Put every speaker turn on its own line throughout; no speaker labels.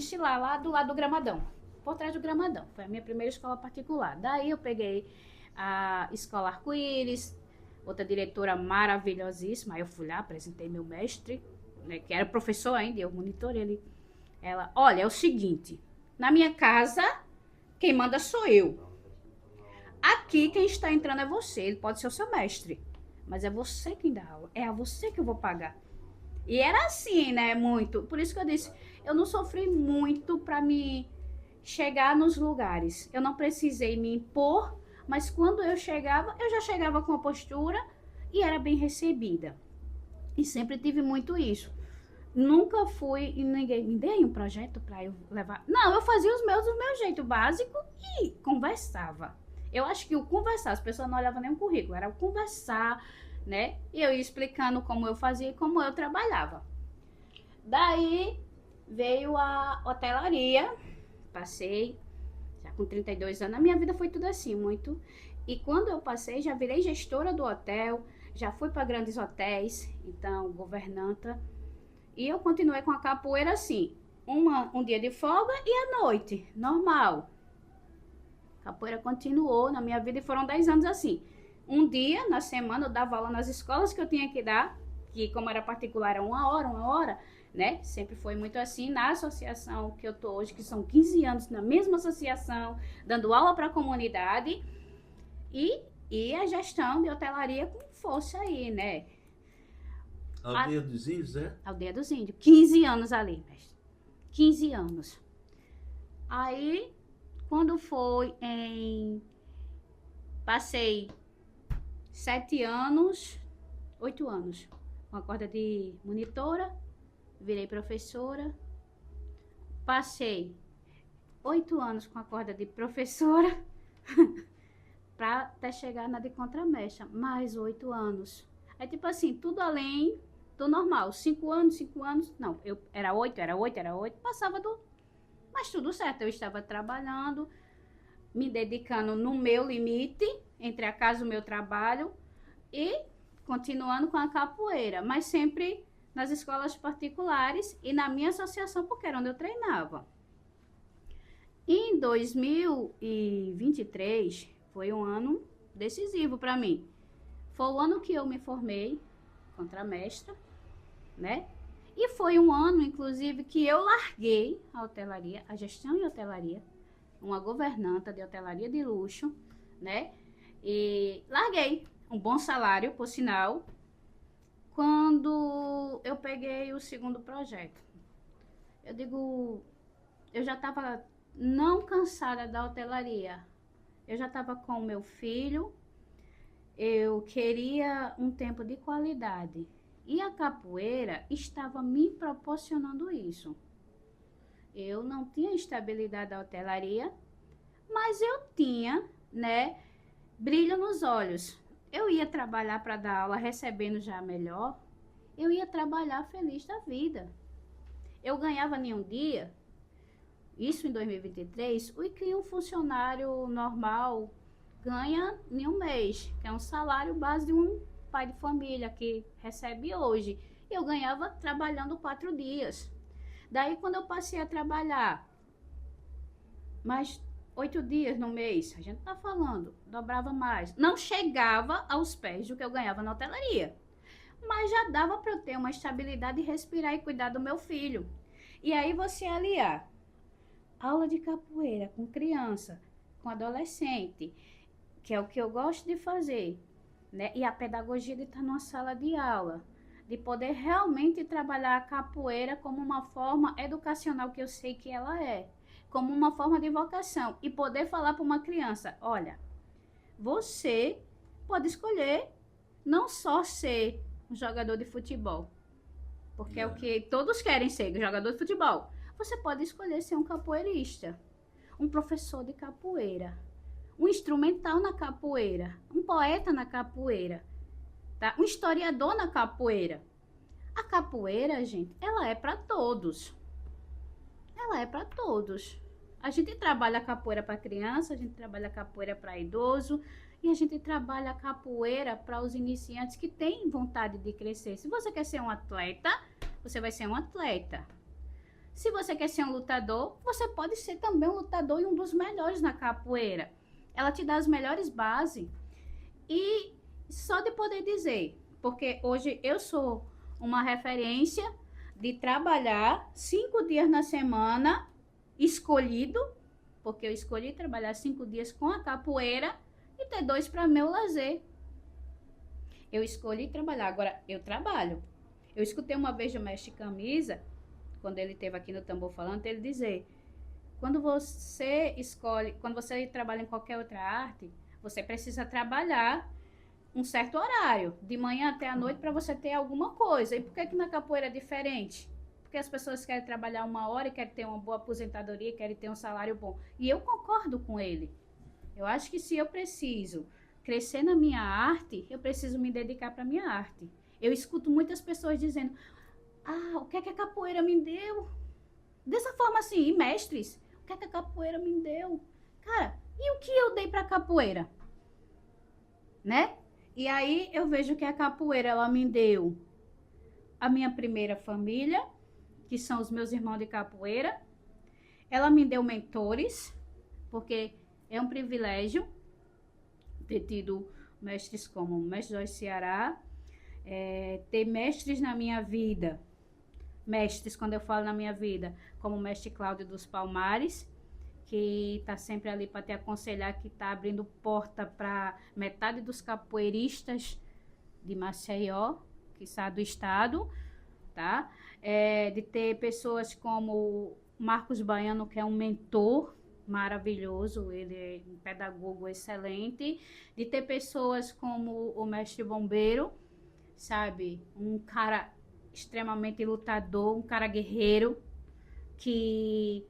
desfilar lá do lado do Gramadão, por trás do Gramadão. Foi a minha primeira escola particular. Daí eu peguei a escola Arco-Íris, outra diretora maravilhosíssima. Aí eu fui lá, apresentei meu mestre, né, que era professor ainda, eu monitorei ele. Ela, olha, é o seguinte, na minha casa, quem manda sou eu. Aqui, quem está entrando é você, ele pode ser o seu mestre, mas é você quem dá aula, é a você que eu vou pagar. E era assim, né, muito. Por isso que eu disse, eu não sofri muito para me chegar nos lugares. Eu não precisei me impor, mas quando eu chegava, eu já chegava com a postura e era bem recebida. E sempre tive muito isso. Nunca fui e ninguém me dei um projeto para eu levar. Não, eu fazia os meus do meu jeito básico e conversava. Eu acho que o conversar, as pessoas não olhavam nem o currículo, era o conversar, né? E eu ia explicando como eu fazia e como eu trabalhava. Daí veio a hotelaria, passei, já com 32 anos, a minha vida foi tudo assim, muito. E quando eu passei, já virei gestora do hotel, já fui para grandes hotéis, então, governanta. E eu continuei com a capoeira assim, um dia de folga e à noite, normal. Capoeira continuou na minha vida e foram 10 anos assim. Um dia na semana eu dava aula nas escolas que eu tinha que dar, que como era particular era uma hora, né? Sempre foi muito assim. Na associação que eu tô hoje, que são 15 anos na mesma associação, dando aula para a comunidade e a gestão de hotelaria com força aí, né?
Aldeia dos Índios, é?
Aldeia dos Índios. 15 anos ali, mestre. 15 anos. Aí, quando foi em... Passei 7 anos, 8 anos, com a corda de monitora, virei professora. Passei 8 anos com a corda de professora, para até chegar na de contramestra, mais 8 anos. É tipo assim, tudo além do normal. 5 anos, não, eu era 8, passava do... Mas tudo certo, eu estava trabalhando, me dedicando no meu limite, entre a casa e o meu trabalho, e continuando com a capoeira, mas sempre nas escolas particulares e na minha associação, porque era onde eu treinava. Em 2023, foi um ano decisivo para mim. Foi o ano que eu me formei contramestra, né? E foi um ano, inclusive, que eu larguei a hotelaria, a gestão em hotelaria, uma governanta de hotelaria de luxo, né? E larguei um bom salário, por sinal, quando eu peguei o segundo projeto. Eu digo, eu já estava não cansada da hotelaria. Eu já estava com o meu filho, eu queria um tempo de qualidade. E a capoeira estava me proporcionando isso. Eu não tinha estabilidade da hotelaria, mas eu tinha, né, brilho nos olhos. Eu ia trabalhar para dar aula recebendo já melhor. Eu ia trabalhar feliz da vida. Eu ganhava em um dia, isso em 2023, o que um funcionário normal ganha em um mês, que é um salário base de um pai de família que recebe hoje. Eu ganhava trabalhando 4 dias. Daí, quando eu passei a trabalhar mais 8 dias no mês, a gente tá falando, dobrava mais. Não chegava aos pés do que eu ganhava na hotelaria, mas já dava para eu ter uma estabilidade e respirar e cuidar do meu filho. E aí você aliar aula de capoeira com criança, com adolescente, que é o que eu gosto de fazer, né? E a pedagogia de estar numa sala de aula, de poder realmente trabalhar a capoeira como uma forma educacional, que eu sei que ela é, como uma forma de vocação, e poder falar para uma criança, olha, você pode escolher não só ser um jogador de futebol, porque é o que todos querem ser, jogador de futebol. Você pode escolher ser um capoeirista, um professor de capoeira, um instrumental na capoeira, um poeta na capoeira, tá? Um historiador na capoeira. A capoeira, gente, ela é para todos. Ela é para todos. A gente trabalha capoeira para criança, a gente trabalha capoeira para idoso e a gente trabalha capoeira para os iniciantes que têm vontade de crescer. Se você quer ser um atleta, você vai ser um atleta. Se você quer ser um lutador, você pode ser também um lutador e um dos melhores na capoeira. Ela te dá as melhores bases. E só de poder dizer, porque hoje eu sou uma referência de trabalhar 5 dias na semana, escolhido, porque eu escolhi trabalhar 5 dias com a capoeira e ter 2 para meu lazer. Eu escolhi trabalhar, agora eu trabalho. Eu escutei uma vez o mestre Camisa, quando ele esteve aqui no Tambor Falante, ele dizer, quando você escolhe, quando você trabalha em qualquer outra arte, você precisa trabalhar um certo horário, de manhã até a noite, para você ter alguma coisa. E por que na capoeira é diferente? Porque as pessoas querem trabalhar 1 hora e querem ter uma boa aposentadoria, querem ter um salário bom. E eu concordo com ele. Eu acho que se eu preciso crescer na minha arte, eu preciso me dedicar para a minha arte. Eu escuto muitas pessoas dizendo, o que é que a capoeira me deu? Dessa forma assim, e mestres, o que é que a capoeira me deu? Cara, e o que eu dei para a capoeira? Né? E aí eu vejo que a capoeira, ela me deu a minha primeira família, que são os meus irmãos de capoeira. Ela me deu mentores, porque é um privilégio ter tido mestres como o mestre Jorge Ceará, ter mestres na minha vida. Mestres, quando eu falo na minha vida, como o mestre Cláudio dos Palmares, que está sempre ali para te aconselhar, que está abrindo porta para metade dos capoeiristas de Maceió, que está do estado, tá? De ter pessoas como Marcos Baiano, que é um mentor maravilhoso, ele é um pedagogo excelente, de ter pessoas como o mestre Bombeiro, sabe? Um cara extremamente lutador, um cara guerreiro, que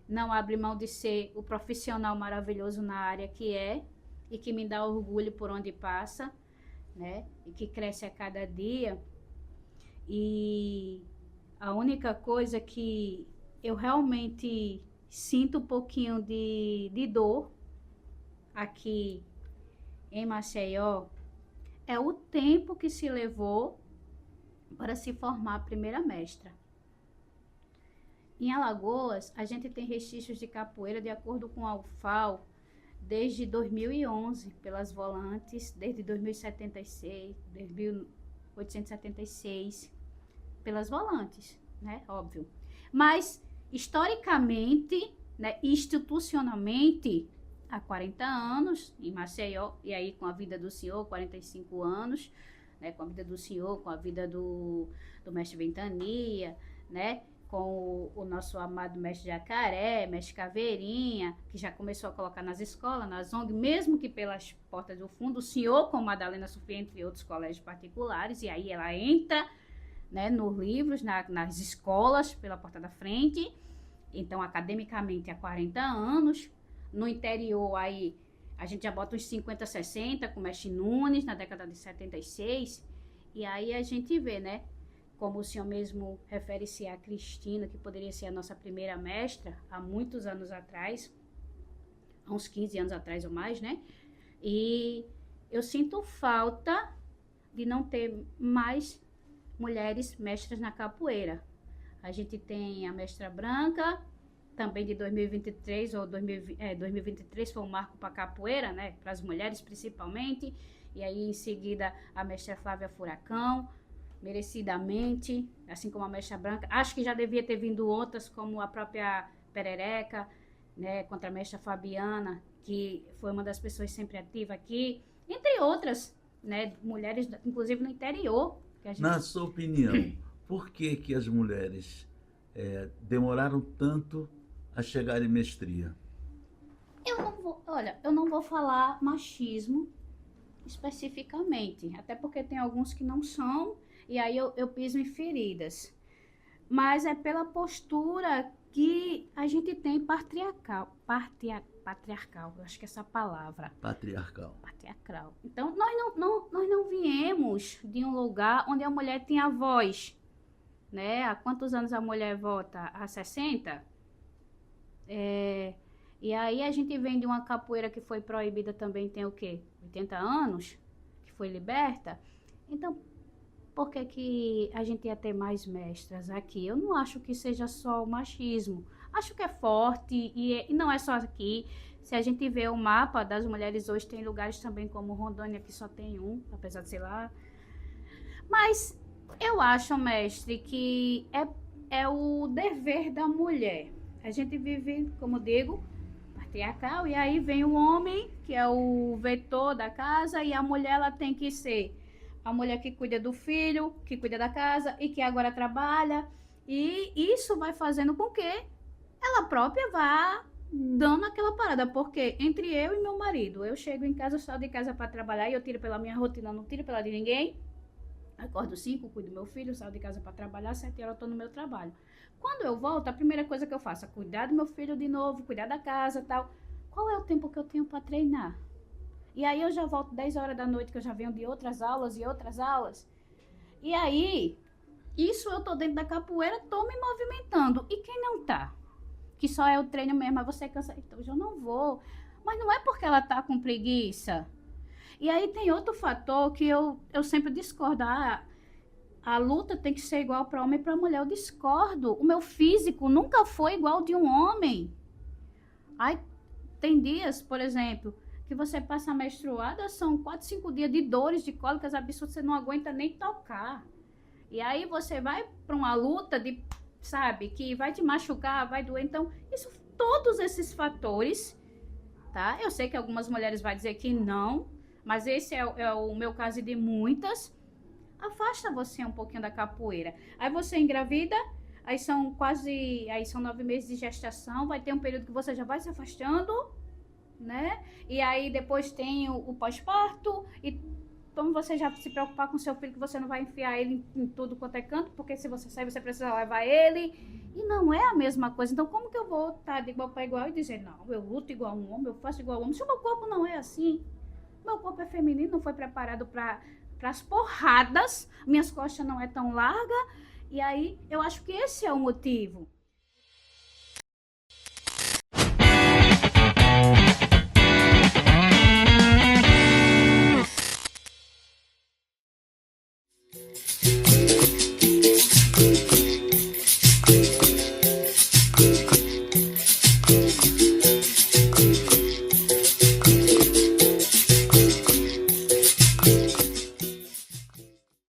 não abre mão de ser o profissional maravilhoso na área que é, e que me dá orgulho por onde passa, né? E que cresce a cada dia. E a única coisa que eu realmente sinto um pouquinho de dor aqui em Maceió é o tempo que se levou para se formar a primeira mestra. Em Alagoas, a gente tem registros de capoeira de acordo com a UFAO desde 2011, pelas volantes, desde 2076, 1876, pelas volantes, né? Óbvio. Mas, historicamente, né, institucionalmente, há 40 anos, em Maceió, e aí com a vida do senhor, 45 anos, né, com a vida do senhor, com a vida do mestre Ventania, né, com o nosso amado mestre Jacaré, mestre Caveirinha, que já começou a colocar nas escolas, nas ONG, mesmo que pelas portas do fundo, o senhor com Madalena Sofia, entre outros colégios particulares, e aí ela entra, né, nos livros, nas escolas, pela porta da frente. Então, academicamente, há 40 anos. No interior, aí, a gente já bota uns 50, 60, com o mestre Nunes, na década de 76. E aí a gente vê, né, como o senhor mesmo refere-se a Cristina, que poderia ser a nossa primeira mestra, há muitos anos atrás, há uns 15 anos atrás ou mais, né? E eu sinto falta de não ter mais mulheres mestras na capoeira. A gente tem a mestra Branca, também de 2023, ou 2023 foi um marco para a capoeira, né? Para as mulheres principalmente. E aí em seguida a mestra Flávia Furacão, merecidamente, assim como a mestra Branca. Acho que já devia ter vindo outras, como a própria Perereca, né? Contra a mestra Fabiana, que foi uma das pessoas sempre ativas aqui, entre outras, né? Mulheres, inclusive no interior.
Na sua opinião, por que que as mulheres demoraram tanto a chegar em mestria?
Eu não vou falar machismo especificamente, até porque tem alguns que não são, e aí eu piso em feridas. Mas é pela postura que a gente tem patriarcal, eu acho que é essa palavra.
Patriarcal.
Então, nós não viemos de um lugar onde a mulher tinha voz, né? Há quantos anos a mulher vota? Há 60? E aí a gente vem de uma capoeira que foi proibida também, tem o quê? 80 anos? Que foi liberta. Então, por que que a gente ia ter mais mestras aqui? Eu não acho que seja só o machismo. Acho que é forte e não é só aqui. Se a gente vê o mapa das mulheres hoje, tem lugares também como Rondônia que só tem um, apesar de sei lá. Mas eu acho, mestre, que é o dever da mulher. A gente vive, como digo, patriarcal, e aí vem o homem, que é o vetor da casa, e a mulher ela tem que ser a mulher que cuida do filho, que cuida da casa e que agora trabalha. E isso vai fazendo com que ela própria vá dando aquela parada, porque entre eu e meu marido, eu chego em casa, eu saio de casa para trabalhar e eu tiro pela minha rotina, não tiro pela de ninguém. Acordo 5, cuido do meu filho, saio de casa para trabalhar, 7 horas eu estou no meu trabalho. Quando eu volto, a primeira coisa que eu faço é cuidar do meu filho de novo, cuidar da casa e tal. Qual é o tempo que eu tenho para treinar? E aí eu já volto 10 horas da noite, que eu já venho de outras aulas e outras aulas. E aí, isso eu tô dentro da capoeira, tô me movimentando. E quem não tá? Que só é o treino mesmo, mas você cansa. Então, hoje eu não vou. Mas não é porque ela tá com preguiça. E aí tem outro fator que eu sempre discordo. A luta tem que ser igual para homem e para mulher. Eu discordo. O meu físico nunca foi igual ao de um homem. Aí tem dias, por exemplo, que você passa menstruada, são 4, 5 dias de dores, de cólicas absurdas, você não aguenta nem tocar. E aí você vai para uma luta de, sabe, que vai te machucar, vai doer. Então, todos esses fatores, tá? Eu sei que algumas mulheres vão dizer que não, mas esse é o meu caso e de muitas. Afasta você um pouquinho da capoeira. Aí você engravida, aí são 9 meses de gestação, vai ter um período que você já vai se afastando, né? E aí depois tem o pós-parto, e então você já se preocupar com seu filho, que você não vai enfiar ele em tudo quanto é canto, porque se você sair, você precisa levar ele, e não é a mesma coisa. Então como que eu vou estar de igual para igual e dizer, não, eu luto igual a um homem, eu faço igual a um homem, se o meu corpo não é assim? Meu corpo é feminino, não foi preparado para as porradas, minhas costas não é tão larga, e aí eu acho que esse é o motivo.